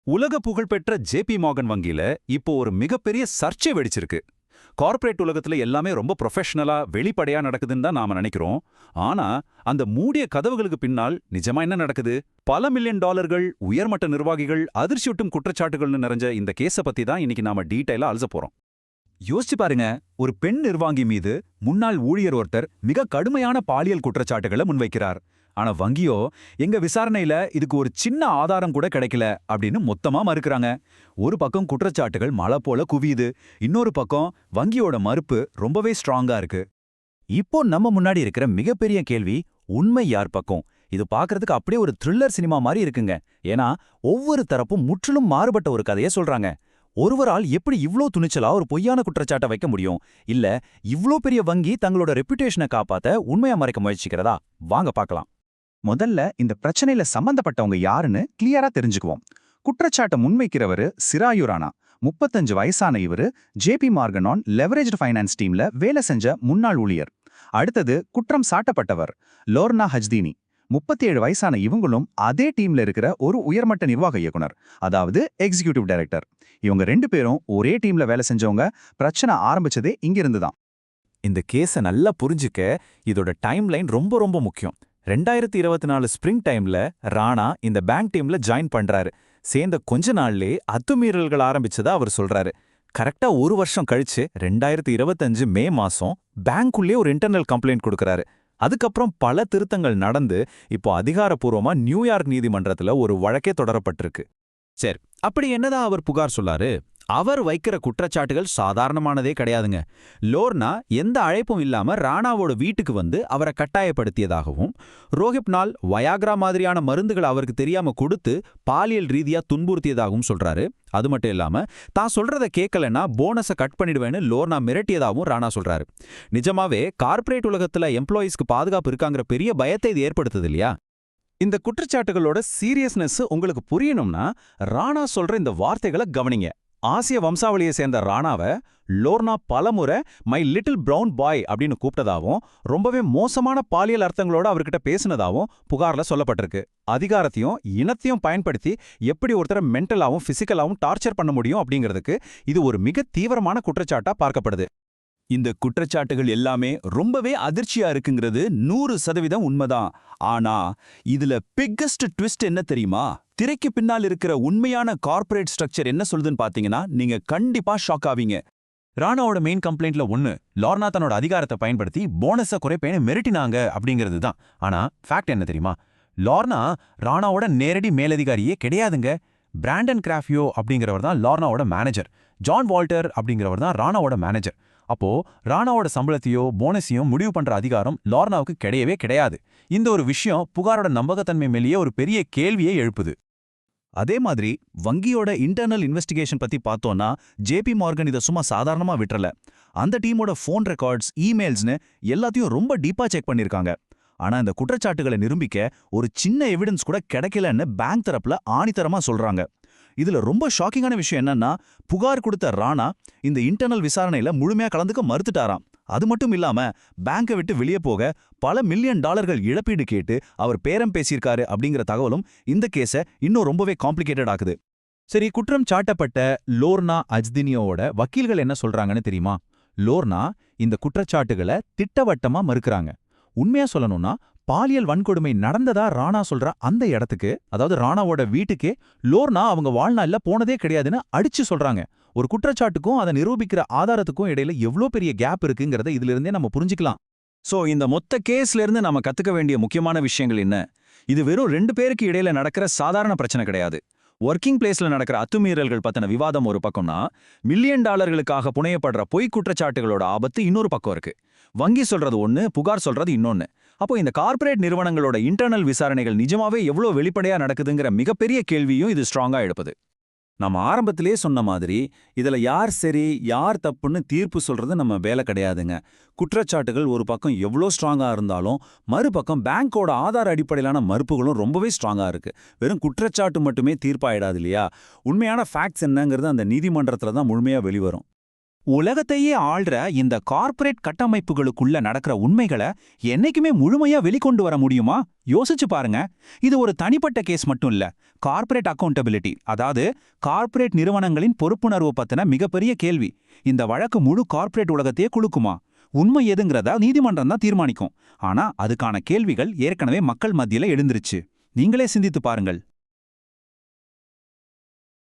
உலக புகழ்பெற்ற JP Morgan வங்கியில இப்போ ஒரு மிகப்பெரிய சர்ச்சை வெடிச்சிருக்கு. கார்ப்பரேட் உலகத்துல எல்லாமே ரொம்ப ப்ரொஃபஷனலா வெளிப்படையா நடக்குதுன்னு தான் நாம நினைக்கிறோம். ஆனா அந்த மூடிய கதவுகளுக்கு பின்னால் நிஜமா என்ன நடக்குது? பல மில்லியன் டாலர்கள், உயர்மட்ட நிர்வாகிகள், அதிர்ச்சியூட்டும் குற்றச்சாட்டுகள்னு நிறைஞ்ச இந்த கேஸ பத்தி தான் இன்னைக்கு நாம டீடைலா அலச போறோம். யோசிச்சு பாருங்க, ஒரு பெண் நிர்வாகி மீது முன்னாள் ஊழியர் ஒருத்தர் மிக கடுமையான பாலியல் குற்றச்சாட்டுகளை முன்வைக்கிறார். ஆனா வங்கியோ எங்க விசாரணையில இதுக்கு ஒரு சின்ன ஆதாரம் கூட கிடைக்கல அப்படின்னு மொத்தமா மறுக்கிறாங்க. ஒரு பக்கம் குற்றச்சாட்டுகள் மலை போல குவியுது, இன்னொரு பக்கம் வங்கியோட மறுப்பு ரொம்பவே ஸ்ட்ராங்கா இருக்கு. இப்போ நம்ம முன்னாடி இருக்கிற மிகப்பெரிய கேள்வி, உண்மை யார் பக்கம்? இது பார்க்கறதுக்கு அப்படியே ஒரு த்ரில்லர் சினிமா மாதிரி இருக்குங்க. ஏன்னா ஒவ்வொரு தரப்பும் முற்றிலும் மாறுபட்ட ஒரு கதையை சொல்றாங்க. ஒருவரால் எப்படி இவ்ளோ துணிச்சலா ஒரு பொய்யான குற்றச்சாட்டை வைக்க முடியும்? இல்ல இவ்ளோ பெரிய வங்கி தங்களோட ரெப்புடேஷனை காப்பாத்த உண்மையா மறைக்க முயற்சிக்கிறதா? வாங்க பார்க்கலாம். முதல்ல இந்த பிரச்சனையில சம்பந்தப்பட்டவங்க யாருன்னு கிளியரா தெரிஞ்சுக்குவோம். குற்றச்சாட்டை முன்வைக்கிறவரு சிராயு ராணா. 35 வயசான இவரு ஜேபி மார்கனான் லெவரேஜ்டு ஃபைனான்ஸ் டீம்ல வேலை செஞ்ச முன்னாள் ஊழியர். அடுத்தது குற்றம் சாட்டப்பட்டவர் லோர்னா ஹஜ்தீனி. 37 வயசான இவங்களும் அதே டீம்ல இருக்கிற ஒரு உயர்மட்ட நிர்வாக இயக்குனர், அதாவது எக்ஸிகியூட்டிவ் டைரக்டர். இவங்க 2 பேரும் ஒரே டீம்ல வேலை செஞ்சவங்க. பிரச்சனை ஆரம்பிச்சதே இங்கிருந்து தான். இந்த கேஸை நல்லா புரிஞ்சுக்க இதோட டைம் லைன் ரொம்ப ரொம்ப முக்கியம். 2024 ஸ்பிரிங் டைம்ல ராணா இந்த பேங்க் டீம்ல ஜாயின் பண்றாரு. சேர்ந்த கொஞ்ச நாள்லயே அத்துமீறல்கள் ஆரம்பிச்சதா அவர் சொல்றாரு. கரெக்டா ஒரு வருஷம் கழிச்சு 2025 மே மாசம் பேங்க்குள்ளே ஒரு இன்டர்னல் கம்ப்ளைண்ட் கொடுக்கறாரு. அதுக்கப்புறம் பல திருத்தங்கள் நடந்து இப்போ அதிகாரப்பூர்வமா நியூயார்க் நீதிமன்றத்துல ஒரு வழக்கே தொடரப்பட்டிருக்கு. சரி, அப்படி என்னதான் அவர் புகார் சொல்லாரு? அவர் வைக்கிற குற்றச்சாட்டுகள் சாதாரணமானதே கிடையாதுங்க. லோர்னா எந்த அழைப்பும் இல்லாம ராணாவோட வீட்டுக்கு வந்து அவரை கட்டாயப்படுத்தியதாகவும், ரோஹிப்னால், வயாக்ரா மாதிரியான மருந்துகள் அவருக்கு தெரியாம கொடுத்து பாலியல் ரீதியா துன்புறுத்தியதாகவும் சொல்றாரு. அது மட்டும் இல்லாம தான் சொல்றத கேட்கலன்னா போனஸை கட் பண்ணிடுவேன்னு லோர்னா மிரட்டியதாகவும் ராணா சொல்றாரு. நிஜமாவே கார்ப்பரேட் உலகத்துல எம்ப்ளாயீஸ்க்கு பாதுகாப்பு இருக்காங்கிற பெரிய பயத்தை இது ஏற்படுத்துது இல்லையா? இந்த குற்றச்சாட்டுகளோட சீரியஸ்னஸ் உங்களுக்கு புரியணும்னா ராணா சொல்ற இந்த வார்த்தைகளை கவனிங்க. ஆசிய வம்சாவளியை சேர்ந்த ராணாவை லோர்னா பலமுறை மை லிட்டில் பிரவுன் பாய் அப்படின்னு கூப்பிட்டதாவும், ரொம்பவே மோசமான பாலியல் அர்த்தங்களோட அவர்கிட்ட பேசினதாவும் புகார்ல சொல்லப்பட்டிருக்கு. அதிகாரத்தையும் இனத்தையும் பயன்படுத்தி எப்படி ஒருத்தரை மென்டலாவும் பிசிக்கலாவும் டார்ச்சர் பண்ண முடியும் அப்படிங்கிறதுக்கு இது ஒரு மிக தீவிரமான குற்றச்சாட்டா பார்க்கப்படுது. இந்த குற்றச்சாட்டுகள் எல்லாமே ரொம்பவே அதிர்ச்சியா இருக்குங்கிறது 100% உண்மைதான். ஆனா இதுல பிக்கஸ்ட் ட்விஸ்ட் என்ன தெரியுமா? திரைக்கு பின்னால் இருக்கிற உண்மையான கார்ப்பரேட் ஸ்ட்ரக்சர் என்ன சொல்லுதுன்னு பாத்தீங்கன்னா நீங்க கண்டிப்பா ஷாக் ஆவீங்க. ராணாவோட மெயின் கம்ப்ளைண்ட்ல ஒண்ணு, லோர்னா தன்னோட அதிகாரத்தை பயன்படுத்தி போனஸை குறைப்பேன்னு மிரட்டினாங்க அப்படிங்கிறது தான். ஆனா ஃபேக்ட் என்ன தெரியுமா? லோர்னா ராணாவோட நேரடி மேலதிகாரியே கிடையாதுங்க. பிராண்டன் கிராஃபியோ அப்படிங்கிறவர் தான் லோர்னாவோட மேனேஜர். ஜான் வால்டர் அப்படிங்கிறவர் தான் ராணாவோட மேனேஜர். அப்போ ராணாவோட சம்பளத்தையோ போனஸையும் முடிவு பண்ற அதிகாரம் லோர்னாவுக்கு கிடையவே கிடையாது. இந்த ஒரு விஷயம் புகாரோட நம்பகத்தன்மை மேலேயே ஒரு பெரிய கேள்வியை எழுப்புது. அதே மாதிரி வங்கியோட இன்டர்னல் இன்வெஸ்டிகேஷன் பத்தி பார்த்தோம்னா ஜேபி மார்கன் இதை சும்மா சாதாரணமா விட்டுறல. அந்த டீமோட ஃபோன் ரெக்கார்ட்ஸ், இமெயில்ஸ்னு எல்லாத்தையும் ரொம்ப டீப்பா செக் பண்ணிருக்காங்க. ஆனா இந்த குற்றச்சாட்டுகளை நிரூபிக்க ஒரு சின்ன எவிடன்ஸ் கூட கிடைக்கலன்னு பேங்க் தரப்புல ஆணித்தரமா சொல்றாங்க. இதுல ரொம்ப ஷாக்கிங்கான விஷயம் என்னன்னா, புகார் கொடுத்த ராணா இந்த இன்டர்னல் விசாரணையில முழுமையா கலந்துக்க மறுத்துட்டாராம். அது மட்டும் இல்லாம பேங்கை விட்டு வெளியே போக பல மில்லியன் டாலர்கள் இழப்பீடு கேட்டு அவர் பேரம் பேசியிருக்காரு அப்படிங்கிற தகவலும் இந்த கேஸை இன்னும் ரொம்பவே காம்ப்ளிகேட்டட் ஆக்குது. சரி, குற்றம் சாட்டப்பட்ட லோர்னா அஜ்தினியோட வக்கீல்கள் என்ன சொல்றாங்கன்னு தெரியுமா? லோர்னா இந்த குற்றச்சாட்டுகளை திட்டவட்டமா மறுக்கிறாங்க. உண்மையா சொல்லணும்னா பாலியல் வன்கொடுமை நடந்ததா ராணா சொல்ற அந்த இடத்துக்கு, அதாவது ராணாவோட வீட்டுக்கே லோர்னா அவங்க வாழ்நாள்ல போனதே கிடையாதுன்னு அடிச்சு சொல்றாங்க. ஒரு குற்றச்சாட்டுக்கும் அதை நிரூபிக்கிற ஆதாரத்துக்கும் இடையில எவ்வளோ பெரிய கேப் இருக்குங்கிறத இதுல இருந்தே நம்ம புரிஞ்சுக்கலாம். சோ இந்த மொத்த கேஸ்ல இருந்து நம்ம கத்துக்க வேண்டிய முக்கியமான விஷயங்கள் என்ன? இது வெறும் 2 பேருக்கு இடையில நடக்கிற சாதாரண பிரச்சனை கிடையாது. ஒர்க்கிங் பிளேஸ்ல நடக்கிற அத்துமீறல்கள் பத்தின விவாதம் ஒரு பக்கம்னா, மில்லியன் டாலர்களுக்காக புனையப்படுற பொய் குற்றச்சாட்டுகளோட ஆபத்து இன்னொரு பக்கம் இருக்கு. வங்கி சொல்றது ஒண்ணு, புகார் சொல்றது இன்னொன்னு. அப்போ இந்த கார்ப்பரேட் நிறுவனங்களோட இன்டர்னல் விசாரணைகள் நிஜமாவே எவ்வளவு வெளிப்படையா நடக்குதுங்கிற மிகப்பெரிய கேள்வியும் இது ஸ்ட்ராங்கா எழுப்புது. நம்ம ஆரம்பத்திலே சொன்ன மாதிரி இதுல யார் சரி யார் தப்புன்னு தீர்ப்பு சொல்றது நம்ம வேலை கிடையாதுங்க. குற்றச்சாட்டுகள் ஒரு பக்கம் எவ்வளோ ஸ்ட்ராங்கா இருந்தாலும் மறுபக்கம் பேங்கோட ஆதார அடிப்படையிலான மறுப்புகளும் ரொம்பவே ஸ்ட்ராங்கா இருக்கு. வெறும் குற்றச்சாட்டு மட்டுமே தீர்ப்பாயிடாது இல்லையா? உண்மையான ஃபேக்ட்ஸ் என்னங்கிறது அந்த நீதிமன்றத்துல தான் முழுமையா வெளிவரும். உலகத்தையே ஆள்ற இந்த கார்ப்பரேட் கட்டமைப்புகளுக்குள்ள நடக்கிற உண்மைகளை என்னைக்குமே முழுமையா வெளிக்கொண்டு வர முடியுமா? யோசிச்சு பாருங்க. இது ஒரு தனிப்பட்ட கேஸ் மட்டும் இல்ல. கார்ப்பரேட் அக்கவுண்டபிலிட்டி, அதாவது கார்ப்பரேட் நிறுவனங்களின் பொறுப்புணர்வு பத்தின மிகப்பெரிய கேள்வி. இந்த வழக்கு முழு கார்ப்பரேட் உலகத்தையே குலுக்குமா? உண்மை எதுங்கிறதா நீதிமன்றம் தான் தீர்மானிக்கும். ஆனா அதுக்கான கேள்விகள் ஏற்கனவே மக்கள் மத்தியில எழுந்துருச்சு. நீங்களே சிந்தித்து பாருங்கள்.